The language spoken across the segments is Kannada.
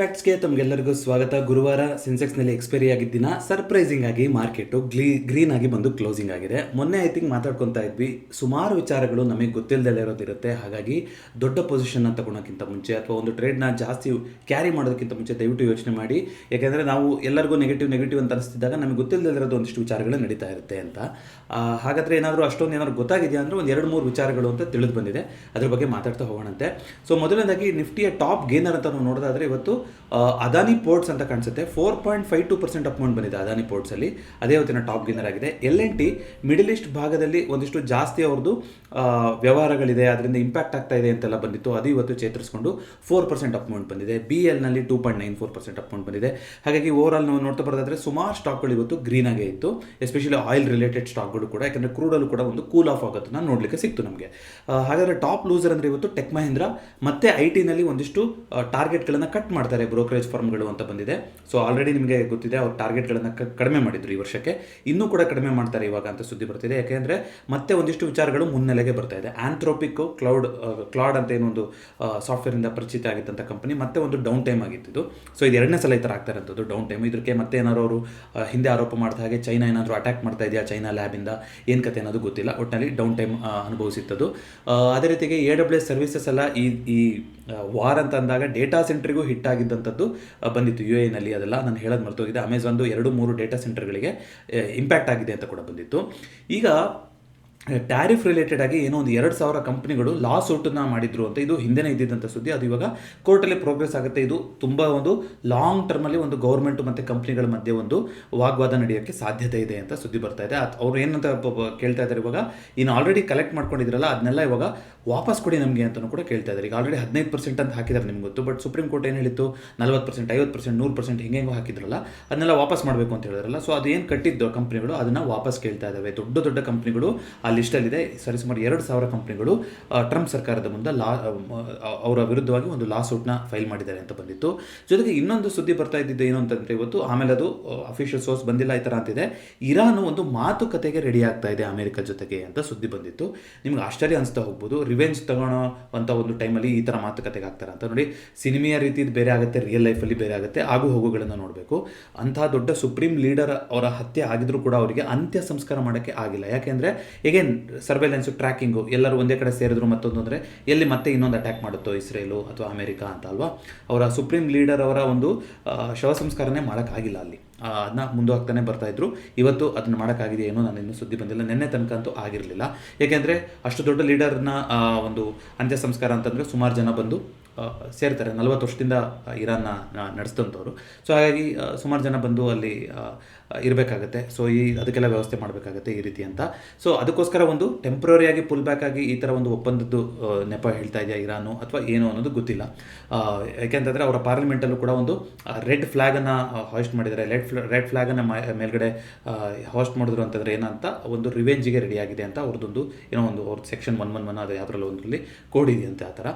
ಫ್ಯಾಕ್ಟ್ಸ್ಗೆ ತಮಗೆಲ್ಲರಿಗೂ ಸ್ವಾಗತ. ಗುರುವಾರ ಸೆನ್ಸೆಕ್ಸ್ನಲ್ಲಿ ಎಕ್ಸ್ಪೈರಿ ಆಗಿದ್ದ ದಿನ ಸರ್ಪ್ರೈಸಿಂಗ್ ಆಗಿ ಮಾರ್ಕೆಟು ಗ್ರೀನ್ ಆಗಿ ಬಂದು ಕ್ಲೋಸಿಂಗ್ ಆಗಿದೆ. ಮೊನ್ನೆ ಐ ಥಿಂಕ್ ಮಾತಾಡ್ಕೊತಾ ಇದ್ವಿ, ಸುಮಾರು ವಿಚಾರಗಳು ನಮಗೆ ಗೊತ್ತಿಲ್ಲದೆ ಇರೋದಿರುತ್ತೆ. ಹಾಗಾಗಿ ದೊಡ್ಡ ಪೊಸಿಷನ್ನ ತಗೊಳೋಕ್ಕಿಂತ ಮುಂಚೆ ಅಥವಾ ಒಂದು ಟ್ರೇಡ್ನ ಜಾಸ್ತಿ ಕ್ಯಾರಿ ಮಾಡೋದಕ್ಕಿಂತ ಮುಂಚೆ ದಯವಿಟ್ಟು ಯೋಚನೆ ಮಾಡಿ. ಯಾಕೆಂದರೆ ನಾವು ಎಲ್ಲರಿಗೂ ನೆಗೆಟಿವ್ ಅಂತ ಅನಿಸ್ತಿದ್ದಾಗ ನಮಗೆ ಗೊತ್ತಿಲ್ಲದಿರೋದು ಒಂದಿಷ್ಟು ವಿಚಾರಗಳು ನಡೀತಾ ಇರುತ್ತೆ ಅಂತ. ಹಾಗಾದರೆ ಏನಾದರೂ ಅಷ್ಟೊಂದು ಏನಾದರೂ ಗೊತ್ತಾಗಿದೆಯಾ ಅಂದರೆ ಒಂದು 2-3 ವಿಚಾರಗಳು ಅಂತ ತಿಳಿದು ಬಂದಿದೆ. ಅದ್ರ ಬಗ್ಗೆ ಮಾತಾಡ್ತಾ ಹೋಗೋಣಂತೆ. ಸೊ ಮೊದಲನೇದಾಗಿ ನಿಫ್ಟಿಯ ಟಾಪ್ ಗೇನರ್ ಅಂತ ನಾವು ನೋಡೋದಾದರೆ ಇವತ್ತು ಅದಾನಿ ಪೋರ್ಟ್ಸ್ ಅಂತ ಕಾಣಿಸುತ್ತೆ. 4.52% ಅಪ್ ಬಂದಿದೆ ಅದಾನಿ ಪೋರ್ಟ್ಸಲ್ಲಿ. ಅದೇ ಇವತ್ತಿನ ಟಾಪ್ ಗೇನರ್ ಆಗಿದೆ. L&T ಮಿಡಲ್ ಈಸ್ಟ್ ಭಾಗದಲ್ಲಿ ಒಂದಿಷ್ಟು ಜಾಸ್ತಿ ಅವ್ರದ್ದು ವ್ಯವಹಾರಗಳಿದೆ, ಅದರಿಂದ ಇಂಪ್ಯಾಕ್ಟ್ ಆಗ್ತಾ ಇದೆ ಅಂತೆಲ್ಲ ಬಂದಿತ್ತು. ಅದು ಇವತ್ತು ಚೇತರಿಸಿಕೊಂಡು 4% ಅಪ್ ಬಂದಿದೆ. BLನಲ್ಲಿ 2.94% ಅಪ್ ಬಂದಿದೆ. ಹಾಗಾಗಿ ಓವರಾಲ್ ನಾವು ನೋಡ್ತಾ ಬರೋದಾದರೆ ಸುಮಾರು ಸ್ಟಾಕ್ಗಳು ಇವತ್ತು ಗ್ರೀನ್ ಆಗೇ ಇತ್ತು, ಎಸ್ಪೆಷಲಿ ಆಯಿಲ್ ರಿಲೇಟೆಡ್ ಸ್ಟಾಕ್ಗಳು ಕೂಡ. ಯಾಕಂದರೆ ಕ್ರೂಡಲ್ಲೂ ಕೂಡ ಒಂದು ಕೂಲ್ ಆಫ್ ಆಗೋದನ್ನ ನೋಡಲಿಕ್ಕೆ ಸಿಕ್ತು ನಮಗೆ. ಹಾಗಾದರೆ ಟಾಪ್ ಲೂಸರ್ ಅಂದರೆ ಇವತ್ತು ಟೆಕ್ ಮಹೀಂದ್ರ ಮತ್ತು IT-ನಲ್ಲಿ ಒಂದಿಷ್ಟು ಟಾರ್ಗೆಟ್ಗಳನ್ನು ಕಟ್ ಮಾಡ್ತಾರೆ ಬ್ರೋಕರೇಜ್ ಫರ್ಮ್ಗಳು ಅಂತ ಬಂದಿದೆ. ಸೊ ಆಲ್ರೆಡಿ ನಿಮಗೆ ಗೊತ್ತಿದೆ, ಅವ್ರು ಟಾರ್ಗೆಟ್ಗಳನ್ನು ಕಡಿಮೆ ಮಾಡಿದ್ರು ಈ ವರ್ಷಕ್ಕೆ, ಇನ್ನೂ ಕೂಡ ಕಡಿಮೆ ಮಾಡ್ತಾರೆ ಇವಾಗ ಅಂತ ಸುದ್ದಿ ಬರ್ತಿದೆ. ಯಾಕೆಂದರೆ ಮತ್ತೆ ಒಂದಿಷ್ಟು ವಿಚಾರಗಳು ಮುನ್ನೆಲೆಗೆ ಬರ್ತಾ ಇದೆ. ಆಂಥ್ರೋಪಿಕ್ ಕ್ಲಾಡ್ ಅಂತ ಏನೊಂದು ಸಾಫ್ಟ್ವೇರಿಂದ ಪರಿಚಿತ ಆಗಿದ್ದಂಥ ಕಂಪನಿ ಮತ್ತೆ ಒಂದು ಡೌನ್ ಟೈಮ್ ಆಗಿದ್ದು. ಸೊ ಇದು 2ನೇ ಸಲ ಈ ಥರ ಆಗ್ತಾ ಇರೋಂಥದ್ದು ಡೌನ್ ಟೈಮ್. ಇದಕ್ಕೆ ಮತ್ತೆ ಏನಾದ್ರು ಅವರು ಹಿಂದೆ ಆರೋಪ ಮಾಡಿದ ಹಾಗೆ ಚೈನಾ ಏನಾದರೂ ಅಟ್ಯಾಕ್ ಮಾಡ್ತಾ ಇದೆಯಾ, ಚೈನಾ ಲ್ಯಾಬಿಂದ ಏನು ಕತೆ ಅನ್ನೋದು ಗೊತ್ತಿಲ್ಲ. ಒಟ್ಟಿನಲ್ಲಿ ಡೌನ್ ಟೈಮ್ ಅನುಭವಿಸಿತ್ತದು. ಅದೇ ರೀತಿಗೆ AWS ಸರ್ವಿಸಸ್ ಎಲ್ಲ ಈ ವಾರ್ ಅಂತ ಅಂದಾಗ ಡೇಟಾ ಸೆಂಟ್ರಿಗೂ ಹಿಟ್ ಆಗಿದ್ದಂಥದ್ದು ಬಂದಿತ್ತು UAE-ನಲ್ಲಿ. ಅದೆಲ್ಲ ನಾನು ಹೇಳೋದು ಮರ್ತೋಗಿದೆ. ಅಮೆಝಾನ್ದು 2-3 ಡೇಟಾ ಸೆಂಟರ್ಗಳಿಗೆ ಇಂಪ್ಯಾಕ್ಟ್ ಆಗಿದೆ ಅಂತ ಕೂಡ ಬಂದಿತ್ತು. ಈಗ ಟ್ಯಾರಿಫ್ ರಿಲೇಟೆಡ್ ಆಗಿ ಏನೋ ಒಂದು 2,000 ಕಂಪ್ನಿಗಳು ಲಾಸ್ ಔಟನ್ನು ಮಾಡಿದ್ರು ಅಂತ ಇದು ಹಿಂದೆನೇ ಇದ್ದಿದ್ದಂಥ ಸುದ್ದಿ. ಅದು ಇವಾಗ ಕೋರ್ಟಲ್ಲಿ ಪ್ರೋಗ್ರೆಸ್ ಆಗುತ್ತೆ. ಇದು ತುಂಬ ಒಂದು ಲಾಂಗ್ ಟರ್ಮಲ್ಲಿ ಒಂದು ಗೌರ್ಮೆಂಟ್ ಮತ್ತು ಕಂಪ್ನಿಗಳ ಮಧ್ಯೆ ಒಂದು ವಾಗ್ವಾದ ನಡೆಯೋಕ್ಕೆ ಸಾಧ್ಯತೆ ಇದೆ ಅಂತ ಸುದ್ದಿ ಬರ್ತಾ ಇದೆ. ಅವ್ರು ಏನಂತ ಕೇಳ್ತಾ ಇದ್ದಾರೆ, ಇವಾಗ ಇನ್ನು ಆಲ್ರೆಡಿ ಕಲೆಕ್ಟ್ ಮಾಡ್ಕೊಂಡಿದ್ರಲ್ಲ ಅದನ್ನೆಲ್ಲ ಇವಾಗ ವಾಪಸ್ ಕೊಡಿ ನಮಗೆ ಅಂತಲೂ ಕೂಡ ಕೇಳ್ತಾ ಇದ್ದಾರೆ. ಈಗ ಆಲ್ರೆಡಿ 15% ಅಂತ ಹಾಕಿದ್ದಾರೆ ನಿಮ್ಗೆ ಗೊತ್ತು. ಬಟ್ ಸುಪ್ರೀಂ ಕೋರ್ಟ್ ಏನು ಹೇಳಿತ್ತು, 40%, 50%, 100% ಹಿಂಗೆಂಗೋ ಹಾಕಿದ್ರಲ್ಲ ಅದನ್ನೆಲ್ಲ ವಾಪಸ್ ಮಾಡಬೇಕು ಅಂತ ಹೇಳಿದ್ರಲ್ಲ. ಸೊ ಅದೇನು ಕಟ್ಟಿದ್ದು ಕಂಪ್ನಿಗಳು ಅದನ್ನು ವಾಪಸ್ ಕೇಳ್ತಾ ಇದ್ದಾವೆ. ದೊಡ್ಡ ಕಂಪ್ನಿಗಳು ಆ ಲಿಸ್ಟಲ್ಲಿದೆ. ಸರಿಸುಮಾರು 2,000 ಕಂಪ್ನಿಗಳು ಟ್ರಂಪ್ ಸರ್ಕಾರದ ಮುಂದೆ ಅವರ ವಿರುದ್ಧವಾಗಿ ಒಂದು ಲಾಸ್ ಔಟ್ನ ಫೈಲ್ ಮಾಡಿದ್ದಾರೆ ಅಂತ ಬಂದಿತ್ತು. ಜೊತೆಗೆ ಇನ್ನೊಂದು ಸುದ್ದಿ ಬರ್ತಾ ಇದ್ದಿದ್ದು ಏನು ಅಂತಂದರೆ ಇವತ್ತು, ಆಮೇಲೆ ಅದು ಅಫಿಷಿಯಲ್ ಸೋರ್ಸ್ ಬಂದಿಲ್ಲ ಈ ಥರ ಅಂತಿದೆ, ಇರಾನ್ ಒಂದು ಮಾತುಕತೆಗೆ ರೆಡಿ ಆಗ್ತಾ ಇದೆ ಅಮೆರಿಕ ಜೊತೆಗೆ ಅಂತ ಸುದ್ದಿ ಬಂದಿತ್ತು. ನಿಮ್ಗೆ ಆಶ್ಚರ್ಯ ಅನಿಸ್ತಾ ಹೋಗ್ಬೋದು, ರಿವೆಂಜ್ ತಗೊಳ್ಳೋ ಅಂತ ಒಂದು ಟೈಮಲ್ಲಿ ಈ ಥರ ಮಾತುಕತೆಗೆ ಆಗ್ತಾರೆ ಅಂತ. ನೋಡಿ, ಸಿನಿಮೆಯ ರೀತಿ ಬೇರೆ ಆಗುತ್ತೆ, ರಿಯಲ್ ಲೈಫಲ್ಲಿ ಬೇರೆ ಆಗುತ್ತೆ, ಆಗು ಹೋಗುಗಳನ್ನು ನೋಡಬೇಕು. ಅಂತಹ ದೊಡ್ಡ ಸುಪ್ರೀಂ ಲೀಡರ್ ಅವರ ಹತ್ಯೆ ಆಗಿದ್ರೂ ಕೂಡ ಅವರಿಗೆ ಅಂತ್ಯ ಸಂಸ್ಕಾರ ಮಾಡೋಕ್ಕೆ ಆಗಿಲ್ಲ. ಯಾಕೆಂದರೆ ಈಗೇನು ಸರ್ವೆಲೆನ್ಸು, ಟ್ರ್ಯಾಕಿಂಗು ಎಲ್ಲರೂ ಒಂದೇ ಕಡೆ ಸೇರಿದ್ರು. ಮತ್ತೊಂದು ಅಂದರೆ ಎಲ್ಲಿ ಮತ್ತೆ ಇನ್ನೊಂದು ಅಟ್ಯಾಕ್ ಮಾಡುತ್ತೋ ಇಸ್ರೇಲು ಅಥವಾ ಅಮೆರಿಕ ಅಂತ ಅಲ್ವಾ. ಅವರ ಸುಪ್ರೀಂ ಲೀಡರ್ ಅವರ ಒಂದು ಶವ ಸಂಸ್ಕಾರನೇ ಮಾಡೋಕ್ಕಾಗಿಲ್ಲ ಅಲ್ಲಿ. ಅದನ್ನ ಮುಂದುವರ್ತಾನೆ ಬರ್ತಾಯಿದ್ರು. ಇವತ್ತು ಅದನ್ನು ಮಾಡೋಕ್ಕಾಗಿದೆ ಏನೋ ನಾನು ಇನ್ನೂ ಸುದ್ದಿ ಬಂದಿಲ್ಲ. ನಿನ್ನೆ ತನಕ ಅಂತೂ ಆಗಿರಲಿಲ್ಲ. ಏಕೆಂದರೆ ಅಷ್ಟು ದೊಡ್ಡ ಲೀಡರ್ನ ಒಂದು ಅಂತ್ಯ ಸಂಸ್ಕಾರ ಅಂತಂದರೆ ಸುಮಾರು ಜನ ಬಂದು ಸೇರ್ತಾರೆ. 40 ವರ್ಷದಿಂದ ಇರಾನ್ನ ನಡೆಸಿದಂಥವ್ರು. ಸೊ ಹಾಗಾಗಿ ಸುಮಾರು ಜನ ಬಂದು ಅಲ್ಲಿ ಇರಬೇಕಾಗತ್ತೆ. ಸೊ ಅದಕ್ಕೆಲ್ಲ ವ್ಯವಸ್ಥೆ ಮಾಡಬೇಕಾಗತ್ತೆ ಈ ರೀತಿ ಅಂತ. ಸೊ ಅದಕ್ಕೋಸ್ಕರ ಒಂದು ಟೆಂಪ್ರರಿಯಾಗಿ ಪುಲ್ ಬ್ಯಾಕ್ ಆಗಿ ಈ ಥರ ಒಂದು ಒಪ್ಪಂದದ್ದು ನೆಪ ಹೇಳ್ತಾ ಇದೆಯಾ ಇರಾನು ಅಥವಾ ಏನು ಅನ್ನೋದು ಗೊತ್ತಿಲ್ಲ. ಯಾಕೆಂತಂದರೆ ಅವರ ಪಾರ್ಲಿಮೆಂಟಲ್ಲೂ ಕೂಡ ಒಂದು ರೆಡ್ ಫ್ಲ್ಯಾಗನ್ನು ಹಾಸ್ಟ್ ಮಾಡಿದ್ದಾರೆ. ರೆಡ್ ಫ್ಲ್ಯಾಗನ್ನು ಮೇಲ್ಗಡೆ ಹಾಸ್ಟ್ ಮಾಡಿದ್ರು ಅಂತಂದರೆ ಏನಂತ ಒಂದು ರಿವೆಂಜಿಗೆ ರೆಡಿಯಾಗಿದೆ ಅಂತ ಅವ್ರದ್ದೊಂದು ಏನೋ ಒಂದು ಅವ್ರ ಸೆಕ್ಷನ್ 111 ಅದು ಯಾವುದ್ರಲ್ಲೂ ಒಂದರಲ್ಲಿ ಕೋಡ್ ಇದೆಯಂತೆ.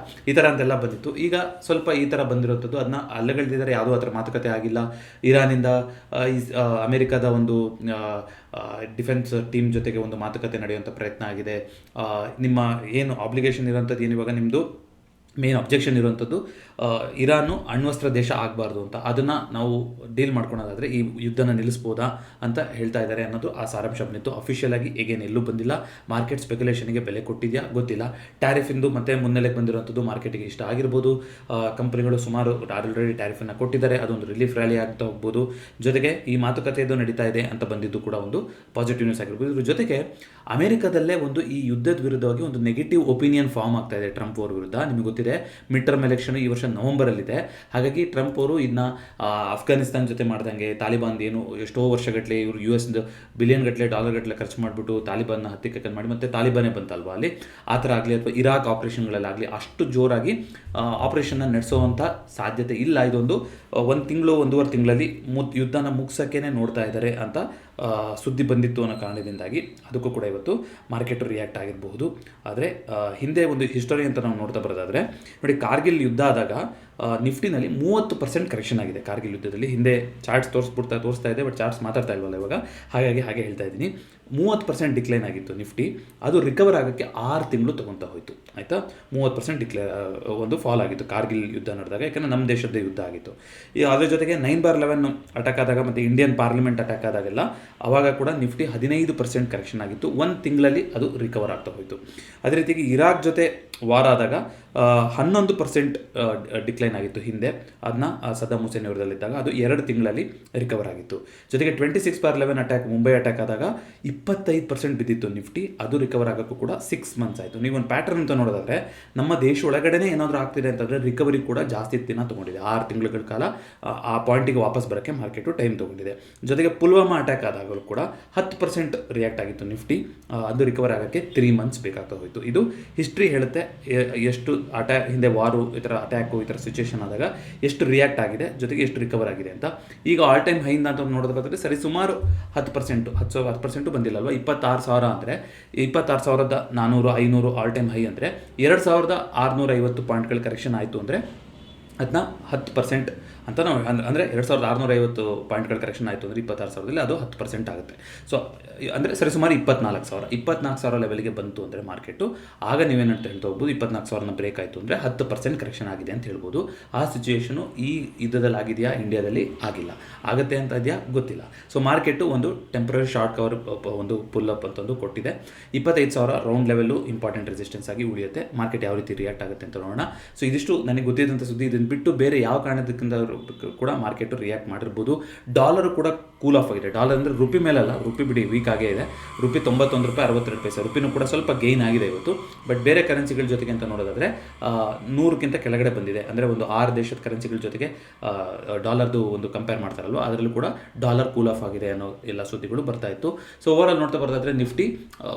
ಈ ಥರ ಅಂತೆಲ್ಲ ಬಂದಿತ್ತು. ಈಗ ಸ್ವಲ್ಪ ಈ ಥರ ಬಂದಿರೋಂಥದ್ದು ಅದನ್ನ ಅಲ್ಲಗಳೆದಿದ್ದಾರೆ. ಯಾವುದೂ ಆ ಥರ ಮಾತುಕತೆ ಆಗಿಲ್ಲ. ಇರಾನಿಂದ ಅಮೆರಿಕದ ಒಂದು ಡಿಫೆನ್ಸ್ ಟೀಮ್ ಜೊತೆಗೆ ಒಂದು ಮಾತುಕತೆ ನಡೆಯುವಂಥ ಪ್ರಯತ್ನ ಆಗಿದೆ. ನಿಮ್ಮ ಏನು ಆಬ್ಲಿಗೇಷನ್ ಇರೋಂಥದ್ದು ಏನು, ಇವಾಗ ನಿಮ್ಮದು ಮೇನ್ ಅಬ್ಜೆಕ್ಷನ್ ಇರುವಂಥದ್ದು ಇರಾನು ಅಣ್ವಸ್ತ್ರ ದೇಶ ಆಗಬಾರ್ದು ಅಂತ. ಅದನ್ನು ನಾವು ಡೀಲ್ ಮಾಡ್ಕೊಳೋದಾದರೆ ಈ ಯುದ್ಧನ ನಿಲ್ಲಿಸ್ಬೋದಾ ಅಂತ ಹೇಳ್ತಾ ಇದ್ದಾರೆ ಅನ್ನೋದು ಆ ಸಾರಾಂಶ ಬಂದಿತ್ತು. ಅಫಿಷಿಯಲ್ ಆಗಿ ಈಗೇನು ಎಲ್ಲೂ ಬಂದಿಲ್ಲ. ಮಾರ್ಕೆಟ್ ಸ್ಪೆಕ್ಯುಲೇಷನ್ಗೆ ಬೆಲೆ ಕೊಟ್ಟಿದೆಯಾ ಗೊತ್ತಿಲ್ಲ. ಟ್ಯಾರಿಫಿಂದು ಮತ್ತೆ ಮುನ್ನೆಲೆಗೆ ಬಂದಿರುವಂಥದ್ದು ಮಾರ್ಕೆಟಿಗೆ ಇಷ್ಟ ಆಗಿರ್ಬೋದು. ಕಂಪನಿಗಳು ಸುಮಾರು ಆಲ್ರೆಡಿ ಟ್ಯಾರಿಫನ್ನು ಕೊಟ್ಟಿದ್ದಾರೆ. ಅದೊಂದು ರಿಲೀಫ್ ರ್ಯಾಲಿ ಆಗ್ತಾ ಹೋಗ್ಬೋದು. ಜೊತೆಗೆ ಈ ಮಾತುಕತೆಯದು ನಡೀತಾ ಇದೆ ಅಂತ ಬಂದಿದ್ದು ಕೂಡ ಒಂದು ಪಾಸಿಟಿವ್ ನ್ಯೂಸ್ ಆಗಿರ್ಬೋದು. ಇದ್ರ ಜೊತೆಗೆ ಅಮೆರಿಕದಲ್ಲೇ ಒಂದು ಈ ಯುದ್ಧದ ವಿರುದ್ಧವಾಗಿ ಒಂದು ನೆಗೆಟಿವ್ ಒಪಿನಿಯನ್ ಫಾರ್ಮ್ ಆಗ್ತಾ ಇದೆ ಟ್ರಂಪ್ ಅವ್ರ ವಿರುದ್ಧ. ನಿಮಗೆ ಗೊತ್ತಿದೆ, ಮಿಡ್ ಟರ್ಮ್ ಎಲೆಕ್ಷನ್ ಈ ವರ್ಷ ನವೆಂಬರಲ್ಲಿದೆ. ಹಾಗಾಗಿ ಟ್ರಂಪ್ ಅವರು ಇದನ್ನ ಅಫ್ಘಾನಿಸ್ತಾನ ಜೊತೆ ಮಾಡ್ದಂಗೆ ತಾಲಿಬಾನ್ ಏನು ಎಷ್ಟೋ ವರ್ಷಗಟ್ಟಲೆ ಇವರು US ಬಿಲಿಯನ್ ಗಟ್ಟಲೆ ಡಾಲರ್ ಗಟ್ಟಲೆ ಖರ್ಚು ಮಾಡಿಬಿಟ್ಟು ತಾಲಿಬಾನ್ನ ಹತ್ತಿಕ್ಕೆ ಮಾಡಿ ಮತ್ತೆ ತಾಲಿಬಾನೇ ಬಂತಲ್ವ ಅಲ್ಲಿ, ಆ ಥರ ಆಗಲಿ ಅಥವಾ ಇರಾಕ್ ಆಪರೇಷನ್ಗಳಲ್ಲಾಗಲಿ ಅಷ್ಟು ಜೋರಾಗಿ ಆಪರೇಷನ್ನ ನಡೆಸೋವಂಥ ಸಾಧ್ಯತೆ ಇಲ್ಲ. ಇದೊಂದು 1 ತಿಂಗಳು 1.5 ತಿಂಗಳಲ್ಲಿ ಯುದ್ಧನ ಮುಗಿಸೋಕ್ಕೇ ನೋಡ್ತಾ ಇದ್ದಾರೆ ಅಂತ ಸುದ್ದಿ ಬಂದಿತ್ತು ಅನ್ನೋ ಕಾರಣದಿಂದಾಗಿ ಅದಕ್ಕೂ ಕೂಡ ಇವತ್ತು ಮಾರ್ಕೆಟು ರಿಯಾಕ್ಟ್ ಆಗಿರಬಹುದು. ಆದರೆ ಹಿಂದೆ ಒಂದು ಹಿಸ್ಟರಿ ಅಂತ ನಾವು ನೋಡ್ತಾ ಬರೋದಾದರೆ ನೋಡಿ, ಕಾರ್ಗಿಲ್ ಯುದ್ಧ ಆದಾಗ ನಿಫ್ಟಿನಲ್ಲಿ 30% ಕರೆಕ್ಷನ್ ಆಗಿದೆ ಕಾರ್ಗಿಲ್ ಯುದ್ಧದಲ್ಲಿ. ಹಿಂದೆ ಚಾರ್ಟ್ಸ್ ತೋರಿಸ್ತಾ ಇದೆ, ಬಟ್ ಚಾರ್ಟ್ಸ್ ಮಾತಾಡ್ತಾ ಇಲ್ವಲ್ಲ ಇವಾಗ, ಹಾಗೆ ಹೇಳ್ತಾ ಇದ್ದೀನಿ. 30% ಡಿಕ್ಲೈನ್ ಆಗಿತ್ತು ನಿಫ್ಟಿ, ಅದು ರಿಕವರ್ ಆಗೋಕ್ಕೆ 6 ತಿಂಗಳು ತೊಗೊತಾ ಹೋಯಿತು. ಆಯಿತಾ, 30% ಒಂದು ಫಾಲ್ ಆಗಿತ್ತು ಕಾರ್ಗಿಲ್ ಯುದ್ಧ ನಡೆದಾಗ, ಯಾಕಂದರೆ ನಮ್ಮ ದೇಶದ ಯುದ್ಧ ಆಗಿತ್ತು. ಅದ್ರ ಜೊತೆಗೆ 9/11 ಅಟ್ಯಾಕ್ ಆದಾಗ ಮತ್ತು ಇಂಡಿಯನ್ ಪಾರ್ಲಿಮೆಂಟ್ ಅಟ್ಯಾಕ್ ಆದಾಗೆಲ್ಲ ಆವಾಗ ಕೂಡ ನಿಫ್ಟಿ 15% ಕರೆಕ್ಷನ್ ಆಗಿತ್ತು. 1 ತಿಂಗಳಲ್ಲಿ ಅದು ರಿಕವರ್ ಆಗ್ತಾ ಹೋಯಿತು. ಅದೇ ರೀತಿಯಾಗಿ ಇರಾಕ್ ಜೊತೆ ವಾರ ಆದಾಗ 11% ಡಿಕ್ಲೈನ್ ಆಗಿತ್ತು ಹಿಂದೆ, ಅದನ್ನ ಸದ್ದಾಮ್ ಹುಸೇನ್ ಅವರದಲ್ಲಿದ್ದಾಗ ಅದು 2 ತಿಂಗಳಲ್ಲಿ ರಿಕವರ್ ಆಗಿತ್ತು. ಜೊತೆಗೆ 26/11 ಅಟ್ಯಾಕ್, ಮುಂಬೈ ಅಟ್ಯಾಕ್ ಆದಾಗ 25% ಬಿದ್ದಿತ್ತು ನಿಫ್ಟಿ, ಅದು ರಿಕವರ್ ಆಗೋಕ್ಕೂ ಕೂಡ 6 ಮಂತ್ಸ್ ಆಯಿತು. ನೀವೊಂದು ಪ್ಯಾಟರ್ನ್ ಅಂತ ನೋಡೋದಾದರೆ ನಮ್ಮ ದೇಶ ಒಳಗಡೆ ಏನಾದರೂ ಆಗ್ತಿದೆ ಅಂತಂದರೆ ರಿಕವರಿ ಕೂಡ ಜಾಸ್ತಿ ದಿನ ತೊಗೊಂಡಿದೆ. 6 ತಿಂಗಳ ಕಾಲ ಆ ಪಾಯಿಂಟಿಗೆ ವಾಪಸ್ ಬರೋಕ್ಕೆ ಮಾರ್ಕೆಟು ಟೈಮ್ ತೊಗೊಂಡಿದೆ. ಜೊತೆಗೆ ಪುಲ್ವಾಮಾ ಅಟ್ಯಾಕ್ ಆದಾಗಲೂ ಕೂಡ 10% ರಿಯಾಕ್ಟ್ ಆಗಿತ್ತು ನಿಫ್ಟಿ, ಅದು ರಿಕವರ್ ಆಗೋಕ್ಕೆ 3 ಮಂತ್ಸ್ ಬೇಕಾಗ್ತಾ ಹೋಯಿತು. ಇದು ಹಿಸ್ಟ್ರಿ ಹೇಳುತ್ತೆ ಎಷ್ಟು ಹಿಂದೆ ವಾರು ಈ ಥರ ಅಟ್ಯಾಕು ಈ ಥರ ಸಿಚುವೇಶನ್ ಆದಾಗ ಎಷ್ಟು ರಿಯಾಕ್ಟ್ ಆಗಿದೆ, ಜೊತೆಗೆ ಎಷ್ಟು ರಿಕವರ್ ಆಗಿದೆ ಅಂತ. ಈಗ ಆಲ್ ಟೈಮ್ ಹೈಯಿಂದ ಅಂತ ನೋಡೋದಾದ್ರೆ ಸರಿ ಸುಮಾರು 10% ಬಂದಿಲ್ಲ ಅಲ್ವಾ. 26,000 ಅಂದರೆ 26,400 500 ಆಲ್ ಟೈಮ್ ಹೈ ಅಂದರೆ 2,650 ಪಾಯಿಂಟ್ಗಳ ಕರೆಕ್ಷನ್ ಆಯಿತು ಅಂದರೆ ಅದನ್ನ 10% ಅಂತ ನಾವು ಅಂದರೆ 2,650 ಪಾಯಿಂಟ್ಗಳ ಕರೆಕ್ಷನ್ ಆಯಿತು ಅಂದರೆ 26,000ದಲ್ಲಿ ಅದು 10% ಆಗುತ್ತೆ. ಸೊ ಅಂದರೆ ಸರಿ ಸುಮಾರು 24,000 ಲೆವೆಲ್ಗೆ ಬಂತು ಅಂದರೆ ಮಾರ್ಕೆಟು, ಆಗ ನೀವೇನಂತ ಹೇಳ್ತಾ ಹೋಗ್ಬೋದು 24,000ನ ಬ್ರೇಕ್ ಆಯಿತು ಅಂದರೆ 10% ಕರೆಕ್ಷನ್ ಆಗಿದೆ ಅಂತ ಹೇಳ್ಬೋದು. ಆ ಸಿಚುವೇಷನು ಈ ಯುದ್ಧದಲ್ಲಿ ಆಗಿದೆಯಾ, ಇಂಡಿಯಾದಲ್ಲಿ ಆಗಿಲ್ಲ, ಆಗುತ್ತೆ ಅಂತ ಇದೆಯಾ ಗೊತ್ತಿಲ್ಲ. ಸೊ ಮಾರ್ಕೆಟು ಒಂದು ಟೆಂಪ್ರರಿ ಶಾರ್ಟ್ ಕವರ್ ಒಂದು ಪುಲ್ ಅಪ್ ಅಂತಂದು ಕೊಟ್ಟಿದೆ. 25,000 ರೌಂಡ್ ಲೆವೆಲ್ಲು ಇಂಪಾರ್ಟೆಂಟ್ ರೆಸಿಸ್ಟೆನ್ಸ್ ಆಗಿ ಉಳಿಯುತ್ತೆ. ಮಾರ್ಕೆಟ್ ಯಾವ ರೀತಿ ರಿಯಾಕ್ಟ್ ಆಗುತ್ತೆ ಅಂತ ನೋಡೋಣ. ಸೊ ಇದಿಷ್ಟು ನನಗೆ ಗೊತ್ತಿದ್ದಂಥ ಸುದ್ದಿ. ಇದನ್ನು ಬಿಟ್ಟು ಬೇರೆ ಯಾವ ಕಾರಣದಕ್ಕಿಂತ ಕೂಡ ಮಾರ್ಕೆಟು ರಿಯಾಕ್ಟ್ ಮಾಡಿರ್ಬೋದು. ಡಾಲರು ಕೂಡ ಕೂಲ್ ಆಫ್ ಆಗಿದೆ. ಡಾಲರ್ ಅಂದರೆ ರುಪಿ ಮೇಲಲ್ಲ, ರುಪಿ ಬಿಡಿ ವೀಕ್ ಆಗೇ ಇದೆ. ರುಪಿ 91 ರೂಪಾಯಿ 62 ಪೈಸೆ, ರುಪಿನೂ ಕೂಡ ಸ್ವಲ್ಪ ಗೈನ್ ಆಗಿದೆ ಇವತ್ತು. ಬಟ್ ಬೇರೆ ಕರೆನ್ಸಿಗಳ ಜೊತೆಗೆ ಅಂತ ನೋಡೋದಾದರೆ 100ಕ್ಕಿಂತ ಕೆಳಗಡೆ ಬಂದಿದೆ. ಅಂದರೆ ಒಂದು 6 ದೇಶದ ಕರೆನ್ಸಿಗಳ ಜೊತೆಗೆ ಡಾಲರ್ದು ಒಂದು ಕಂಪೇರ್ ಮಾಡ್ತಾರಲ್ವ, ಅದರಲ್ಲೂ ಕೂಡ ಡಾಲರ್ ಕೂಲ್ ಆಫ್ ಆಗಿದೆ ಅನ್ನೋ ಎಲ್ಲ ಸುದ್ದಿಗಳು ಬರ್ತಾ ಇತ್ತು. ಸೊ ಓವರಾಲ್ ನೋಡ್ತಾ ಬರೋದಾದರೆ ನಿಫ್ಟಿ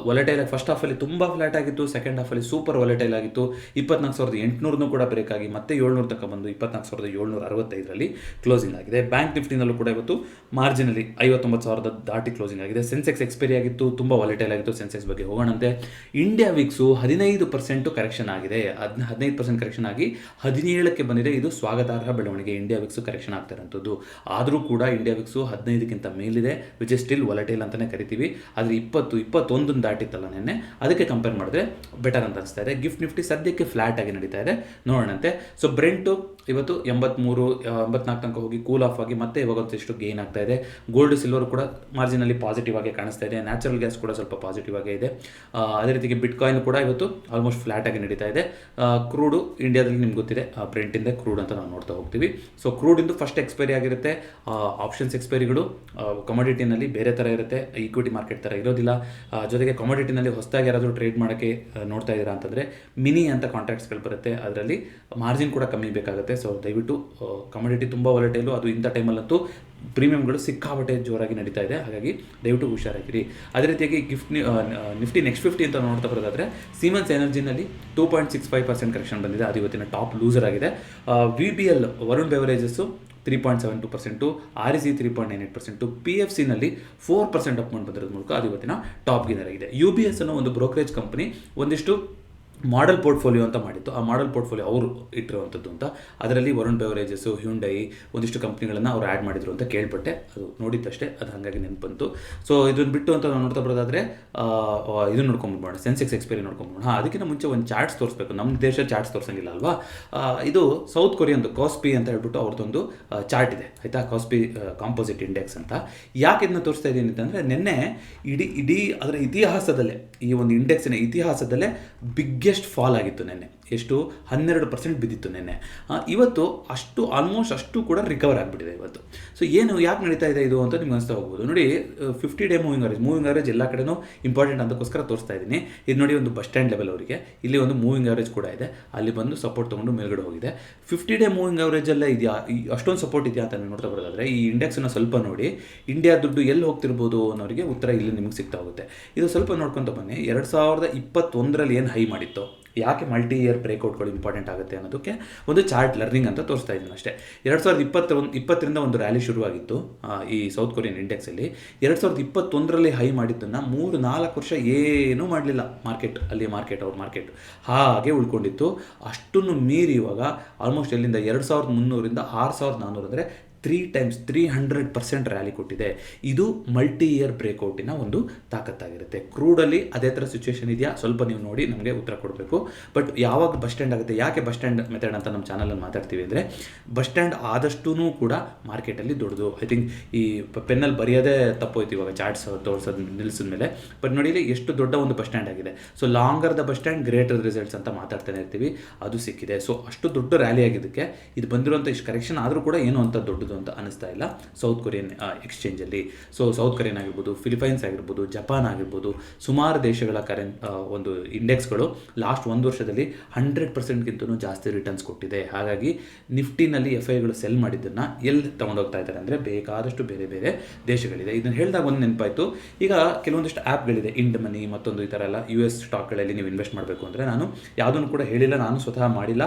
ವಾಲಟೈಲ್ ಆಗಿ ಫಸ್ಟ್ ಹಾಫಲ್ಲಿ ತುಂಬ ಫ್ಲಾಟ್ ಆಗಿತ್ತು, ಸೆಕೆಂಡ್ ಹಾಫಲ್ಲಿ ಸೂಪರ್ ವಾಲಟೈಲ್ ಆಗಿತ್ತು. 24,800 ಕೂಡ ಬ್ರೇಕ್ ಆಗಿ ಮತ್ತೆ 700 ತನಕ ಬಂದು 24,765ರಲ್ಲಿ ಕ್ಲೋಸಿಂಗ್ ಆಗಿದೆ. ಬ್ಯಾಂಕ್ ನಿಫ್ಟಿನಲ್ಲೂ ಕೂಡ ಇವತ್ತು ಮಾರ್ಜಿನಲ್ಲಿ 59,000 ದಾಟಿ ಕ್ಲೋಸಿಂಗ್ ಆಗಿದೆ. ಸೆನ್ಸೆಕ್ಸ್ ಎಕ್ಸ್ಪೈರಿ ಆಗಿತ್ತು, ತುಂಬ ವಾಲಟೈಲ್ ಆಗಿತ್ತು. ಸೆನ್ಸೆಕ್ಸ್ ಬಗ್ಗೆ ಹೋಗೋಣಂತೆ. ಇಂಡಿಯಾ ವಿಕ್ಸು 15% ಕರೆಕ್ಷನ್ ಆಗಿದೆ, 15% ಕರೆಕ್ಷನ್ ಆಗಿ 17ಕ್ಕೆ ಬಂದಿದೆ. ಇದು ಸ್ವಾಗತಾರ್ಹ ಬೆಳವಣಿಗೆ. ಇಂಡಿಯಾ ವಿಕ್ಸು ಕರೆಕ್ಷನ್ ಆಗ್ತಾ ಇರೋಂಥದ್ದು. ಆದರೂ ಕೂಡ ಇಂಡಿಯಾ ವಿಕ್ಸು 15ಕ್ಕಿಂತ ಮೇಲಿದೆ, ವಿಚ್ ಇಸ್ ಸ್ಟಿಲ್ ವಾಲಟೈಲ್ ಅಂತಲೇ ಕರಿತೀವಿ. ಆದರೆ 21 ದಾಟಿತ್ತಲ್ಲ ನಿನ್ನೆ, ಅದಕ್ಕೆ ಕಂಪೇರ್ ಮಾಡಿದ್ರೆ ಬೆಟರ್ ಅಂತ ಅನಿಸ್ತಾ ಇದೆ. ಗಿಫ್ಟ್ ನಿಫ್ಟಿ ಸದ್ಯಕ್ಕೆ ಫ್ಲಾಟ್ ಆಗಿ ನಡೀತಾ ಇದೆ, ನೋಡೋಣಂತೆ. ಸೊ ಬ್ರೆಂಟು ಇವತ್ತು 84 ತನಕ ಹೋಗಿ ಕೂಲ್ ಆಫ್ ಆಗಿ ಮತ್ತೆ ಇವಾಗ ಒಂದಿಷ್ಟು ಗೇನ್ ಆಗ್ತಾ ಇದೆ. ಗೋಲ್ಡ್ ಸಿಲ್ವರ್ ಕೂಡ ಮಾರ್ಜಿನಲ್ಲಿ ಪಾಸಿಟಿವ್ ಆಗಿ ಕಾಣಿಸ್ತಾ ಇದೆ. ನ್ಯಾಚುರಲ್ ಗ್ಯಾಸ್ ಕೂಡ ಸ್ವಲ್ಪ ಪಾಸಿಟಿವ್ ಆಗೇ ಇದೆ. ಅದೇ ರೀತಿಗೆ ಬಿಟ್ಕಾಯಿನ್ ಕೂಡ ಇವತ್ತು ಆಲ್ಮೋಸ್ಟ್ ಫ್ಲಾಟ್ ಆಗಿ ನಡೀತಾ ಇದೆ. ಕ್ರೂಡು ಇಂಡಿಯಾದಲ್ಲಿ ನಿಮ್ಗೆ ಗೊತ್ತಿದೆ, ಬ್ರೆಂಟಿಂದ ಕ್ರೂಡ್ ಅಂತ ನಾವು ನೋಡ್ತಾ ಹೋಗ್ತೀವಿ. ಸೊ ಕ್ರೂಡಿಂದು ಫಸ್ಟ್ ಎಕ್ಸ್ಪೈರಿ ಆಗಿರುತ್ತೆ. ಆಪ್ಷನ್ಸ್ ಎಕ್ಸ್ಪೈರಿಗಳು ಕಮೋಡಿಟಿನಲ್ಲಿ ಬೇರೆ ಥರ ಇರುತ್ತೆ, ಈಕ್ವಿಟಿ ಮಾರ್ಕೆಟ್ ಥರ ಇರೋದಿಲ್ಲ. ಜೊತೆಗೆ ಕಮೋಡಿಟಿನಲ್ಲಿ ಹೊಸದಾಗಿ ಯಾರಾದರೂ ಟ್ರೇಡ್ ಮಾಡೋಕ್ಕೆ ನೋಡ್ತಾ ಇದ್ದೀರಾ ಅಂತಂದರೆ ಮಿನಿ ಅಂತ ಕಾಂಟ್ರಾಕ್ಟ್ಸ್ಗಳು ಬರುತ್ತೆ, ಅದರಲ್ಲಿ ಮಾರ್ಜಿನ್ ಕೂಡ ಕಮ್ಮಿ ಬೇಕಾಗುತ್ತೆ. ಸೊ ದಯವಿಟ್ಟು ಕಮೋಡಿಟಿ ತುಂಬ ವಾಲಟೈಲು, ಅದು ಇಂಥ ಟೈಮಲ್ಲಂತೂ ಪ್ರೀಮಿಯಮ್ಗಳು ಸಿಕ್ಕಾಪಟ್ಟೆ ಜೋರಾಗಿ ನಡೀತಾ ಇದೆ, ಹಾಗಾಗಿ ದಯವಿಟ್ಟು ಹುಷಾರಾಗಿರಿ. ಅದೇ ರೀತಿಯಾಗಿ ನಿಫ್ಟಿ ನೆಕ್ಸ್ಟ್ 50 ಅಂತ ನೋಡ್ತಾ ಬರೋದಾದರೆ ಸಿಮೆನ್ಸ್ ಎನರ್ಜಿನಲ್ಲಿ 2.65% ಕರೆಕ್ಷನ್ ಬಂದಿದೆ, ಅದು ಇವತ್ತಿನ ಟಾಪ್ ಲೂಸರ್ ಆಗಿದೆ. VBL ವರುಣ್ ಬೆವರೇಜಸ್ಸು 3.72%, REC 3.98%, PFCನಲ್ಲಿ 4% ಅಪ್ ಬಂದಿರೋದ್ರ ಮೂಲಕ ಅದು ಇವತ್ತಿನ ಟಾಪ್ ಗೇನರ್ ಆಗಿದೆ. UBS ಅನ್ನೋ ಒಂದು ಬ್ರೋಕರೇಜ್ ಕಂಪನಿ ಒಂದಿಷ್ಟು ಮಾಡೆಲ್ ಪೋರ್ಟ್ಫೋಲಿಯೋ ಅಂತ ಮಾಡಿತ್ತು. ಆ ಮಾಡೆಲ್ ಪೋರ್ಟ್ಫೋಲಿಯೋ ಅವರು ಇಟ್ಟಿರುವಂಥದ್ದು ಅಂತ, ಅದರಲ್ಲಿ ವರುಣ್ ಬೆವರೇಜಸ್ಸು, ಹ್ಯುಂಡೈ ಒಂದಿಷ್ಟು ಕಂಪ್ನಿಗಳನ್ನು ಅವ್ರು ಆ್ಯಡ್ ಮಾಡಿದ್ರು ಅಂತ ಕೇಳ್ಪಟ್ಟೆ. ಅದು ನೋಡಿದ್ದಷ್ಟೇ, ಅದು ಹಾಗಾಗಿ ನೆನಪು ಬಂತು. ಸೊ ಇದನ್ನು ಬಿಟ್ಟು ಅಂತ ನಾವು ನೋಡ್ತಾ ಬರೋದಾದರೆ ಇದನ್ನು ನೋಡ್ಕೊಂಡ್ಬಿಡೋಣ, ಸೆನ್ಸೆಕ್ಸ್ ಎಕ್ಸ್ಪೈರಿ ನೋಡ್ಕೊಂಡ್ಬಿಡೋಣ. ಅದಕ್ಕಿಂತ ಮುಂಚೆ ಒಂದು ಚಾರ್ಟ್ಸ್ ತೋರಿಸ್ಬೇಕು. ನಮ್ಮ ದೇಶ ಚಾರ್ಟ್ಸ್ ತೋರಿಸಂಗಿಲ್ಲ ಅಲ್ವಾ. ಇದು ಸೌತ್ ಕೊರಿಯನ್ದು ಕಾಸ್ಪಿ ಅಂತ ಹೇಳ್ಬಿಟ್ಟು ಅವ್ರದ್ದೊಂದು ಚಾರ್ಟ್ ಇದೆ, ಆಯಿತಾ, ಕಾಸ್ಪಿ ಕಾಂಪೋಸಿಟ್ ಇಂಡೆಕ್ಸ್ ಅಂತ. ಯಾಕೆ ಇದನ್ನ ತೋರಿಸ್ತಾ ಇದ್ದೀನಿ ಅಂತಂದರೆ, ನಿನ್ನೆ ಇಡೀ ಅದರ ಇತಿಹಾಸದಲ್ಲೇ, ಈ ಒಂದು ಇಂಡೆಕ್ಸಿನ ಇತಿಹಾಸದಲ್ಲೇ ಬಿಗ್ಗೆಸ್ಟ್ ಫಾಲ್ ಆಗಿತ್ತು ನಿನ್ನೆ. ಎಷ್ಟು 12% ಬಿದ್ದಿತ್ತು ನಿನ್ನೆ. ಇವತ್ತು ಆಲ್ಮೋಸ್ಟ್ ಅಷ್ಟು ಕೂಡ ರಿಕವರ್ ಆಗಿಬಿಟ್ಟಿದೆ ಇವತ್ತು. ಸೊ ಯಾಕೆ ನಡೀತಾ ಇದೆ ಇದು ಅಂತ ನಿಮ್ಗೆ ಅನಿಸ್ತಾ ಹೋಗ್ಬೋದು. ನೋಡಿ, 50 ಡೇ ಮೂವಿಂಗ್ ಆವರೇಜ್ ಎಲ್ಲ ಕಡೆನೂ ಇಂಪಾರ್ಟೆಂಟ್ ಅಂತಕ್ಕೋಸ್ಕರ ತೋರಿಸ್ತಾ ಇದ್ದೀನಿ. ಇದು ನೋಡಿ, ಒಂದು ಬಸ್ ಸ್ಟ್ಯಾಂಡ್ ಲೆವೆಲ್ ಅವರಿಗೆ ಇಲ್ಲಿ ಒಂದು ಮೂವಿಂಗ್ ಆವರೇಜ್ ಕೂಡ ಇದೆ, ಅಲ್ಲಿ ಬಂದು ಸಪೋರ್ಟ್ ತೊಗೊಂಡು ಮೇಲ್ಗಡೆ ಹೋಗಿದೆ. 50 ಡೇ ಮೂವಿಂಗ್ ಆವರೇಜಲ್ಲೇ ಇದೆಯಾ, ಅಷ್ಟೊಂದು ಸಪೋರ್ಟ್ ಇದೆಯಾ ಅಂತ ನೋಡ್ತಾ ಬರೋದಾದರೆ ಈ ಇಂಡೆಕ್ಸನ್ನು ಸ್ವಲ್ಪ ನೋಡಿ, ಇಂಡಿಯಾ ದುಡ್ಡು ಎಲ್ಲಿ ಹೋಗ್ತಿರ್ಬೋದು ಅನ್ನೋರಿಗೆ ಉತ್ತರ ಇಲ್ಲಿ ನಿಮಗೆ ಸಿಗ್ತಾ ಹೋಗುತ್ತೆ. ಇದು ಸ್ವಲ್ಪ ನೋಡ್ಕೊತ ಬನ್ನಿ. 2021ರಲ್ಲಿ ಏನು ಹೈ ಮಾಡಿತ್ತು, ಯಾಕೆ ಮಲ್ಟಿ ಇಯರ್ ಬ್ರೇಕ್ಔಟ್ಗಳು ಇಂಪಾರ್ಟೆಂಟ್ ಆಗುತ್ತೆ ಅನ್ನೋದಕ್ಕೆ ಒಂದು ಚಾರ್ಟ್ ಲರ್ನಿಂಗ್ ಅಂತ ತೋರಿಸ್ತಾ ಇದ್ದೀನಿ ಅಷ್ಟೇ. 2020ರಿಂದ ಒಂದು ರ್ಯಾಲಿ ಶುರುವಾಗಿತ್ತು ಈ ಸೌತ್ ಕೊರಿಯನ್ ಇಂಡೆಕ್ಸಲ್ಲಿ. 2021ರಲ್ಲಿ ಹೈ ಮಾಡಿದ್ದನ್ನು 3-4 ವರ್ಷ ಏನೂ ಮಾಡಲಿಲ್ಲ ಅವ್ರ ಮಾರ್ಕೆಟ್ ಹಾಗೆ ಉಳ್ಕೊಂಡಿತ್ತು. ಅಷ್ಟನ್ನು ಮೀರಿ ಇವಾಗ ಆಲ್ಮೋಸ್ಟ್ ಎಲ್ಲಿಂದ 2300ರಿಂದ 6400 ಅಂದರೆ 3 times 300% ರ್ಯಾಲಿ ಕೊಟ್ಟಿದೆ. ಇದು ಮಲ್ಟಿ ಇಯರ್ ಬ್ರೇಕ್ಔಟಿನ ಒಂದು ತಾಕತ್ತಾಗಿರುತ್ತೆ. ಕ್ರೂಡಲ್ಲಿ ಅದೇ ಥರ ಸಿಚುವೇಶನ್ ಇದೆಯಾ, ಸ್ವಲ್ಪ ನೀವು ನೋಡಿ ನಮಗೆ ಉತ್ತರ ಕೊಡಬೇಕು. ಬಟ್ ಯಾವಾಗ ಬಸ್ ಸ್ಟ್ಯಾಂಡ್ ಆಗುತ್ತೆ, ಯಾಕೆ ಬಸ್ ಸ್ಟ್ಯಾಂಡ್ ಮೆಥಡ್ ಅಂತ ನಮ್ಮ ಚಾನಲಲ್ಲಿ ಮಾತಾಡ್ತೀವಿ ಅಂದರೆ, ಬಸ್ ಸ್ಟ್ಯಾಂಡ್ ಆದಷ್ಟೂ ಕೂಡ ಮಾರ್ಕೆಟಲ್ಲಿ ದೊಡ್ಡದು. ಐ ಥಿಂಕ್ ಈ ಪೆನ್ನಲ್ಲಿ ಬರೆಯೋದೇ ತಪ್ಪೋಯ್ತು ಇವಾಗ ಚಾರ್ಟ್ಸ್ ತೋರಿಸೋದು ನಿಲ್ಲಿಸಿದ ಮೇಲೆ. ಬಟ್ ನೋಡಿ ಇಲ್ಲಿ ಎಷ್ಟು ದೊಡ್ಡ ಒಂದು ಬಸ್ ಸ್ಟ್ಯಾಂಡ್ ಆಗಿದೆ. So longer the bus stand greater results ಅಂತ ಮಾತಾಡ್ತಾನೆ ಇರ್ತೀವಿ, ಅದು ಸಿಕ್ಕಿದೆ. ಸೊ ಅಷ್ಟು ದೊಡ್ಡ ರ್ಯಾಲಿ ಆಗಿದ್ದಕ್ಕೆ ಇದು ಬಂದಿರುವಂಥ ಇಷ್ಟು ಕರೆಕ್ಷನ್ ಆದರೂ ಕೂಡ ಏನು ಅಂತ ದೊಡ್ಡದು ಅಂತ ಅನಿಸ್ತಾ ಇಲ್ಲ ಸೌತ್ ಕೊರಿಯನ್ ಎಕ್ಸ್ಚೇಂಜಲ್ಲಿ. ಸೊ ಸೌತ್ ಕೊರಿಯನ್ ಆಗಿರ್ಬೋದು, ಫಿಲಿಪೈನ್ಸ್ ಆಗಿರ್ಬೋದು, ಜಪಾನ್ ಆಗಿರ್ಬೋದು, ಸುಮಾರು ದೇಶಗಳ ಒಂದು ಇಂಡೆಕ್ಸ್ಗಳು ಲಾಸ್ಟ್ 1 ವರ್ಷದಲ್ಲಿ 100%ಗಿಂತಲೂ ಜಾಸ್ತಿ ರಿಟರ್ನ್ಸ್ ಕೊಟ್ಟಿದೆ. ಹಾಗಾಗಿ ನಿಫ್ಟಿನಲ್ಲಿ FIಗಳು ಸೆಲ್ ಮಾಡಿದ್ದನ್ನು ಎಲ್ಲಿ ತೊಗೊಂಡೋಗ್ತಾ ಇದ್ದಾರೆ ಅಂದರೆ ಬೇಕಾದಷ್ಟು ಬೇರೆ ಬೇರೆ ದೇಶಗಳಿದೆ. ಇದನ್ನು ಹೇಳಿದಾಗ ಒಂದು ನೆನಪಾಯಿತು, ಈಗ ಕೆಲವೊಂದಿಷ್ಟು ಆ್ಯಪ್ಗಳಿದೆ, ಇಂಡ್ ಮನಿ ಮತ್ತೊಂದು ಈ ಥರ ಎಲ್ಲ US ಸ್ಟಾಕ್ಗಳಲ್ಲಿ ನೀವು ಇನ್ವೆಸ್ಟ್ ಮಾಡಬೇಕು ಅಂದರೆ ನಾನು ಯಾವುದನ್ನು ಕೂಡ ಹೇಳಿಲ್ಲ, ನಾನು ಸ್ವತಃ ಮಾಡಿಲ್ಲ.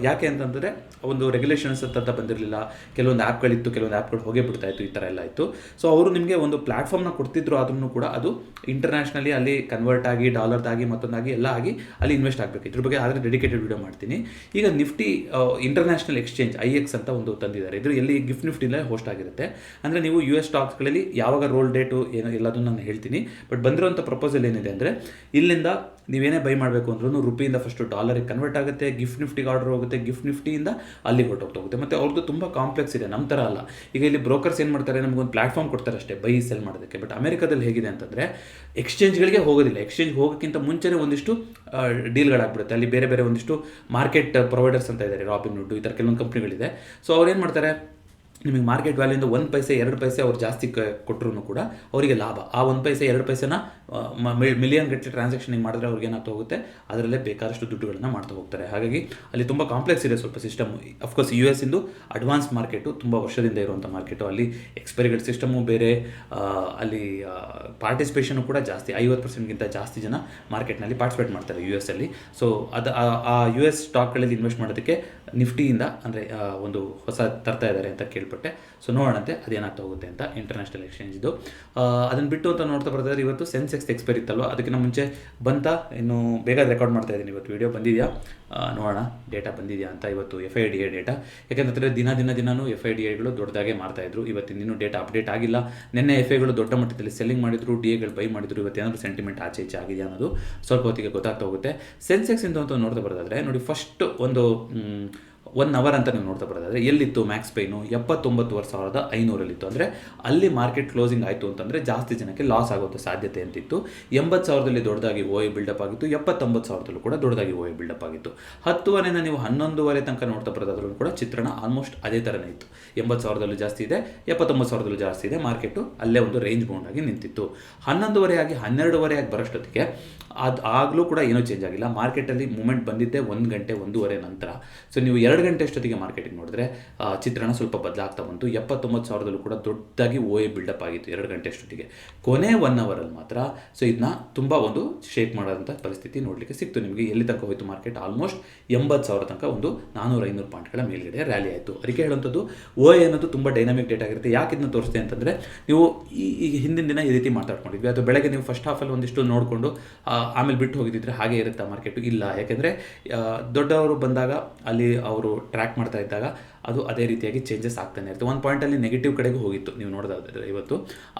ಯಾಕೆ ಅಂತಂದರೆ ಒಂದು ರೆಗ್ಯುಲೇಷನ್ಸ್ ಅಂತ ಬಂದಿರಲಿಲ್ಲ, ಕೆಲವೊಂದು ಆ್ಯಪ್ಗಳಿತ್ತು, ಕೆಲವೊಂದು ಆ್ಯಪ್ಗಳು ಹೋಗೇ ಬಿಡ್ತಾ ಇತ್ತು, ಈ ಥರ ಎಲ್ಲ ಇತ್ತು. ಸೊ ಅವರು ನಿಮಗೆ ಒಂದು ಪ್ಲ್ಯಾಟ್ಫಾರ್ಮ್ನ ಕೊಡ್ತಿದ್ರು, ಆದ್ರೂ ಕೂಡ ಅದು ಇಂಟರ್ನ್ಯಾಷನಲಿ ಅಲ್ಲಿ ಕನ್ವರ್ಟ್ ಆಗಿ ಡಾಲರ್ದಾಗಿ ಮತ್ತೊಂದಾಗಿ ಎಲ್ಲ ಆಗಿ ಅಲ್ಲಿ ಇನ್ವೆಸ್ಟ್ ಆಗಬೇಕು. ಇದ್ರ ಬಗ್ಗೆ ಆದರೆ ಡೆಡಿಕೇಟೆಡ್ ವಿಡಿಯೋ ಮಾಡ್ತೀನಿ. ಈಗ ನಿಫ್ಟಿ ಇಂಟರ್ನ್ಯಾಷನಲ್ ಎಕ್ಸ್ಚೇಂಜ್ IX ಅಂತ ಒಂದು ತಂದಿದ್ದಾರೆ. ಇದ್ರ ಎಲ್ಲಿ ಗಿಫ್ಟ್ ನಿಫ್ಟಿಲೇ ಹೋಸ್ಟ್ ಆಗಿರುತ್ತೆ. ಅಂದರೆ ನೀವು US ಸ್ಟಾಕ್ಸ್ಗಳಲ್ಲಿ ಯಾವಾಗ ರೋಲ್ ಡೇಟು ಏನೋ ಎಲ್ಲದನ್ನು ನಾನು ಹೇಳ್ತೀನಿ. ಬಟ್ ಬಂದಿರೋಂಥ ಪ್ರಪೋಸಲ್ ಏನಿದೆ ಅಂದರೆ, ಇಲ್ಲಿಂದ ನೀವೇನೇ ಬೈ ಮಾಡಬೇಕು ಅಂದ್ರೂ ರುಪಿಯಿಂದ ಫಸ್ಟು ಡಾಲರಿಗೆ ಕನ್ವರ್ಟ್ ಆಗುತ್ತೆ, ಗಿಫ್ಟ್ ನಿಫ್ಟಿಗೆ ಆರ್ಡರ್ ಹೋಗುತ್ತೆ, ಗಿಫ್ಟ್ ನಿಫ್ಟಿಯಿಂದ ಅಲ್ಲಿಗೆ ಹೊರಟೋಗುತ್ತೆ. ಮತ್ತು ಅವ್ರದ್ದು ತುಂಬ ಕಾಂಪ್ಲೆಕ್ಸ್ ಇದೆ, ನಮ್ಮ ಥರ ಅಲ್ಲ. ಈಗ ಇಲ್ಲಿ ಬ್ರೋಕರ್ಸ್ ಏನು ಮಾಡ್ತಾರೆ, ನಮಗೊಂದು ಪ್ಲಾಟ್ಫಾರ್ಮ್ ಕೊಡ್ತಾರೆ ಅಷ್ಟೇ ಬೈ ಸೆಲ್ ಮಾಡೋದಕ್ಕೆ. ಬಟ್ ಅಮೆರಿಕಾದಲ್ಲಿ ಹೇಗಿದೆ ಅಂತಂದರೆ, ಎಕ್ಸ್ಚೇಂಜ್ಗಳಿಗೆ ಹೋಗೋದಿಲ್ಲ. ಎಕ್ಸ್ಚೇಂಜ್ ಹೋಗೋಕ್ಕಿಂತ ಮುಂಚೆನೇ ಒಂದಿಷ್ಟು ಡೀಲ್ಗಳಾಗ್ಬಿಡುತ್ತೆ. ಅಲ್ಲಿ ಬೇರೆ ಬೇರೆ ಒಂದಿಷ್ಟು ಮಾರ್ಕೆಟ್ ಪ್ರೊವೈಡರ್ಸ್ ಅಂತ ಇದ್ದಾರೆ, ರಾಬಿನ್ಹುಡ್ ಈ ಥರ ಕೆಲವೊಂದು ಕಂಪ್ನಿಗಳಿದೆ. ಸೊ ಅವ್ರು ಏನು ಮಾಡ್ತಾರೆ, ನಿಮಗೆ ಮಾರ್ಕೆಟ್ ವ್ಯಾಲ್ಯೂಯಿಂದ 1 ಪೈಸೆ 2 ಪೈಸೆ ಅವ್ರು ಜಾಸ್ತಿ ಕೊಟ್ಟರು ಕೂಡ ಅವರಿಗೆ ಲಾಭ. ಆ 1 ಪೈಸೆ 2 ಪೈಸೆನ ಮಿಲಿಯನ್ ಗಟ್ಟಲೆ ಟ್ರಾನ್ಸಾಕ್ಷನಿಗೆ ಮಾಡಿದ್ರೆ ಅವ್ರಿಗೆ ಏನಾಗ್ತಾ ಹೋಗುತ್ತೆ, ಅದರಲ್ಲೇ ಬೇಕಾದಷ್ಟು ದುಡ್ಡುಗಳನ್ನು ಮಾಡ್ತಾ ಹೋಗ್ತಾರೆ. ಹಾಗಾಗಿ ಅಲ್ಲಿ ತುಂಬ ಕಾಂಪ್ಲೆಕ್ಸ್ ಇದೆ ಸ್ವಲ್ಪ ಸಿಸ್ಟಮ್. ಅಫ್ಕೋರ್ಸ್ US ಇಂದು ಅಡ್ವಾನ್ಸ್ ಮಾರ್ಕೆಟು, ತುಂಬ ವರ್ಷದಿಂದ ಇರುವಂಥ ಮಾರ್ಕೆಟು. ಅಲ್ಲಿ ಎಕ್ಸ್ಪೈರಿಗೇಟ್ ಸಿಸ್ಟಮು ಬೇರೆ, ಅಲ್ಲಿ ಪಾರ್ಟಿಸಿಪೇಷನು ಕೂಡ ಜಾಸ್ತಿ, 50%ಗಿಂತ ಜಾಸ್ತಿ ಜನ ಮಾರ್ಕೆಟ್ನಲ್ಲಿ ಪಾರ್ಟಿಸಿಪೇಟ್ ಮಾಡ್ತಾರೆ US ಅಲ್ಲಿ. ಸೊ ಅದು ಆ US ಸ್ಟಾಕ್ಗಳಲ್ಲಿ ಇನ್ವೆಸ್ಟ್ ಮಾಡೋದಕ್ಕೆ ನಿಫ್ಟಿಯಿಂದ ಅಂದರೆ ಒಂದು ಹೊಸ ತರ್ತಾ ಇದ್ದಾರೆ ಅಂತ ಕೇಳ್ಪಟ್ಟೆ. ಸೊ ನೋಡೋಣಂತೆ ಅದೇನಾಗ್ತಾ ಹೋಗುತ್ತೆ ಅಂತ ಇಂಟರ್ನ್ಯಾಷನಲ್ ಎಕ್ಸ್ಚೇಂಜ್ ಇದು. ಅದನ್ನು ಬಿಟ್ಟು ಅಂತ ನೋಡ್ತಾ ಬರ್ತಾರೆ, ಇವತ್ತು ಸೆನ್ಸೆಕ್ಸ್ ಎಕ್ಸ್ಪೈರಿ ಇತ್ತಲ್ವ, ಅದಕ್ಕಿಂತ ಮುಂಚೆ ಇನ್ನು ಬೇಗ ರೆಕಾರ್ಡ್ ಮಾಡ್ತಾ ಇದ್ದೀನಿ. ಇವತ್ತು ವೀಡಿಯೋ ಬಂದಿದೆಯಾ ನೋಡೋಣ, ಡೇಟಾ ಬಂದಿದೆಯಾ ಅಂತ. ಇವತ್ತು FIDA ಡೇಟಾ, ಯಾಕೆಂದರೆ ದಿನವೂ FIDAಗಳು ದೊಡ್ಡದಾಗೆ ಮಾಡ್ತಾಯಿದ್ರು. ಇವತ್ತಿನ ಇನ್ನೂ ಡೇಟಾ ಅಪ್ಡೇಟ್ ಆಗಿಲ್ಲ. ನಿನ್ನೆ FIಗಳು ದೊಡ್ಡ ಮಟ್ಟದಲ್ಲಿ ಸೆಲ್ಲಿಂಗ್ ಮಾಡಿದ್ರು, DAಗಳು ಬೈ ಮಾಡಿದ್ರು. ಇವತ್ತೇನಾದರೂ ಸೆಂಟಿಮೆಂಟ್ ಆಚೆ ಈಚೆ ಆಗಿದೆಯಾ ಅನ್ನೋದು ಸ್ವಲ್ಪ ಹೊತ್ತಿಗೆ ಗೊತ್ತಾಗ್ತಾ ಹೋಗುತ್ತೆ. ಸೆನ್ಸೆಕ್ಸ್ ಅಂತ ನೋಡ್ತಾ ಬರೋದಾದರೆ ನೋಡಿ, ಫಸ್ಟ್ ಒಂದು 1 ಅವರ್ ಅಂತ ನೀವು ನೋಡ್ತಾ ಬರೋದಾದರೆ ಎಲ್ಲಿತ್ತು ಮ್ಯಾಕ್ಸ್ ಪೈನು 79,500 ಅಂದರೆ ಅಲ್ಲಿ ಮಾರ್ಕೆಟ್ ಕ್ಲೋಸಿಂಗ್ ಆಯಿತು ಅಂತಂದರೆ ಜಾಸ್ತಿ ಜನಕ್ಕೆ ಲಾಸ್ ಆಗೋದು ಸಾಧ್ಯತೆ ಅಂತಿತ್ತು. 80,000ದಲ್ಲಿ ದೊಡ್ಡದಾಗಿ OI ಬಿಲ್ಡಪ್ ಆಗಿತ್ತು, 79,000ದಲ್ಲೂ ಕೂಡ ದೊಡ್ಡದಾಗಿ OI ಬಿಲ್ಡಪ್ ಆಗಿತ್ತು. 10ವರೆನ ನೀವು 11ವರೆ ತನಕ ನೋಡ್ತಾ ಬರೋದಾದ್ರೂ ಕೂಡ ಚಿತ್ರಣ ಆಲ್ಮೋಸ್ಟ್ ಅದೇ ಥರನೇ ಇತ್ತು. 80,000ದಲ್ಲೂ ಜಾಸ್ತಿ ಇದೆ, 79,000ದಲ್ಲೂ ಜಾಸ್ತಿ ಇದೆ. ಮಾರ್ಕೆಟು ಅಲ್ಲೇ ಒಂದು ರೇಂಜ್ ಬೌಂಡ್ ಆಗಿ ನಿಂತಿತ್ತು. 11ವರೆ ಆಗಿ 12ವರೆ ಆಗಿ ಬರೋಷ್ಟೊತ್ತಿಗೆ ಆಗಲೂ ಕೂಡ ಏನೂ ಚೇಂಜ್ ಆಗಿಲ್ಲ. ಮಾರ್ಕೆಟಲ್ಲಿ ಮೂಮೆಂಟ್ ಬಂದಿದ್ದೆ 1 ಗಂಟೆ 1:30 ನಂತರ. ಸೊ ನೀವು 2 ಗಂಟೆ ಅಷ್ಟೊತ್ತಿಗೆ ಮಾರ್ಕೆಟಿಗೆ ನೋಡಿದ್ರೆ ಚಿತ್ರಣ ಸ್ವಲ್ಪ ಬದಲಾಗ್ತಾ ಬಂತು. 79,000ದಲ್ಲೂ ಕೂಡ ದೊಡ್ಡದಾಗಿ OI ಬಿಲ್ಡಪ್ ಆಗಿತ್ತು 2 ಗಂಟೆ ಅಷ್ಟೊತ್ತಿಗೆ. ಕೊನೆ 1 ಅವರಲ್ಲಿ ಮಾತ್ರ ಸೊ ಇದನ್ನ ತುಂಬ ಒಂದು ಶೇಕ್ ಮಾಡೋಂಥ ಪರಿಸ್ಥಿತಿ ನೋಡಲಿಕ್ಕೆ ಸಿಕ್ತು. ನಿಮಗೆ ಎಲ್ಲಿ ತನಕ ಹೋಯಿತು ಮಾರ್ಕೆಟ್, ಆಲ್ಮೋಸ್ಟ್ 80,000 ತನಕ ಒಂದು 400-500 ಪಾಯಿಂಟ್ಗಳ ಮೇಲ್ಗಡೆ ರ್ಯಾಲಿ ಆಯಿತು. ಅದಕ್ಕೆ ಹೇಳುವಂಥದ್ದು OI ಅನ್ನೋದು ತುಂಬ ಡೈನಾಮಿಕ್ ಡೇಟಾ ಆಗಿರುತ್ತೆ. ಯಾಕೆ ಇದನ್ನ ತೋರಿಸ್ತೆ ಅಂತಂದರೆ, ನೀವು ಈ ಹಿಂದಿನ ದಿನ ಈ ರೀತಿ ಮಾತಾಡ್ಕೊಂಡಿದ್ವಿ, ಅಥವಾ ಬೆಳಗ್ಗೆ ನೀವು ಫಸ್ಟ್ ಹಾಫಲ್ಲಿ ಒಂದಿಷ್ಟು ನೋಡಿಕೊಂಡು ಆಮೇಲೆ ಬಿಟ್ಟು ಹೋಗಿದ್ದಿದ್ರೆ ಹಾಗೆ ಇರುತ್ತೆ ಮಾರ್ಕೆಟು. ಇಲ್ಲ, ಯಾಕೆಂದರೆ ದೊಡ್ಡವರು ಬಂದಾಗ ಅಲ್ಲಿ ಅವರು ಟ್ರ್ಯಾಕ್ ಮಾಡ್ತಾ ಇದ್ದಾಗ ಅದು ಅದೇ ರೀತಿಯಾಗಿ ಚೇಂಜಸ್ ಆಗ್ತಾನೆ ಇರುತ್ತೆ. ಒಂದು ಪಾಯಿಂಟಲ್ಲಿ ನೆಗೆಟಿವ್ ಕಡೆಗೂ ಹೋಗಿತ್ತು ನೀವು ನೋಡೋದಾದ್ರೆ ಇವತ್ತು.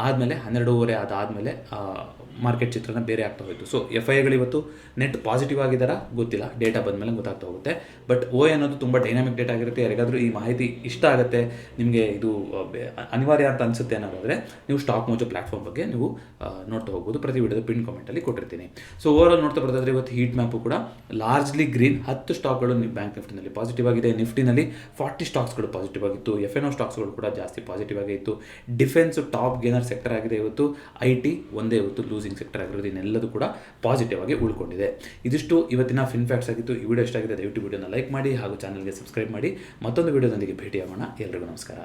ಆದಮೇಲೆ 12:30 ಅದಾದಮೇಲೆ ಮಾರ್ಕೆಟ್ ಚಿತ್ರಣ ಬೇರೆ ಆಗ್ತಾ ಹೋಯಿತು. ಸೊ FIಗಳು ಇವತ್ತು ನೆಟ್ ಪಾಸಿಟಿವ್ ಆಗಿದ್ದಾರಾ ಗೊತ್ತಿಲ್ಲ, ಡೇಟಾ ಬಂದಮೇಲೆ ಗೊತ್ತಾಗ್ತಾ ಹೋಗುತ್ತೆ. ಬಟ್ OI ಅನ್ನೋದು ತುಂಬ ಡೈನಾಮಿಕ್ ಡೇಟಾ ಆಗಿರುತ್ತೆ. ಯಾರಿಗಾದರೂ ಈ ಮಾಹಿತಿ ಇಷ್ಟ ಆಗುತ್ತೆ, ನಿಮಗೆ ಇದು ಅನಿವಾರ್ಯ ಅಂತ ಅನಿಸುತ್ತೆ ಅನ್ನೋದಾದರೆ ನೀವು ಸ್ಟಾಕ್ ಮೋಜೋ ಪ್ಲಾಟ್ಫಾರ್ಮ್ ಬಗ್ಗೆ ನೀವು ನೋಡ್ತಾ ಹೋಗ್ಬೋದು. ಪ್ರತಿ ವಿಡಿಯೋದ ಪಿನ್ ಕಾಮೆಂಟಲ್ಲಿ ಕೊಟ್ಟಿರ್ತೀನಿ. ಸೊ ಓವರಾಲ್ ನೋಡ್ತಾ ಬರೋದಾದ್ರೆ ಇವತ್ತು ಹೀಟ್ ಮ್ಯಾಪು ಕೂಡ ಲಾರ್ಜ್ಲಿ ಗ್ರೀನ್. 10 ಸ್ಟಾಕ್ಗಳು ಬ್ಯಾಂಕ್ ನಿಫ್ಟಿನಲ್ಲಿ ಪಾಸಿಟಿವ್ ಆಗಿದೆ. ನಿಫ್ಟಿನಲ್ಲಿ 40 ಸ್ಟಾಕ್ಸ್ಗಳು ಪಾಸಿಟಿವ್ ಆಗಿತ್ತು. FNO ಸ್ಟಾಕ್ಸ್ಗಳು ಕೂಡ ಜಾಸ್ತಿ ಪಾಸಿಟಿವ್ ಆಗಿತ್ತು. ಡಿಫೆನ್ಸ್ ಟಾಪ್ ಗೇನರ್ ಸೆಕ್ಟರ್ ಆಗಿದೆ ಇವತ್ತು. IT ಒಂದೇ ಇವತ್ತು ಲೂಸಿಂಗ್ ಸೆಕ್ಟರ್ ಆಗಿರೋದು. ಇನ್ನೆಲ್ಲದೂ ಕೂಡ ಪಾಸಿಟಿವ್ ಆಗಿ ಉಳ್ಕೊಂಡಿದೆ. ಇದಿಷ್ಟು ಇವತ್ತಿನ ಫಿನ್ ಫ್ಯಾಕ್ಟ್ಸ್ ಆಗಿತ್ತು. ಈ ವಿಡಿಯೋ ಇಷ್ಟ ಆಗಿದೆ ದಯವಿಟ್ಟು ವಿಡಿಯೋನ ಲೈಕ್ ಮಾಡಿ ಹಾಗೂ ಚಾನಲ್ಗೆ ಸಬ್ಸ್ಕ್ರೈಬ್ ಮಾಡಿ. ಮತ್ತೊಂದು ವಿಡಿಯೋದೊಂದಿಗೆ ಭೇಟಿಯಾಗೋಣ. ಎಲ್ಲರಿಗೂ ನಮಸ್ಕಾರ.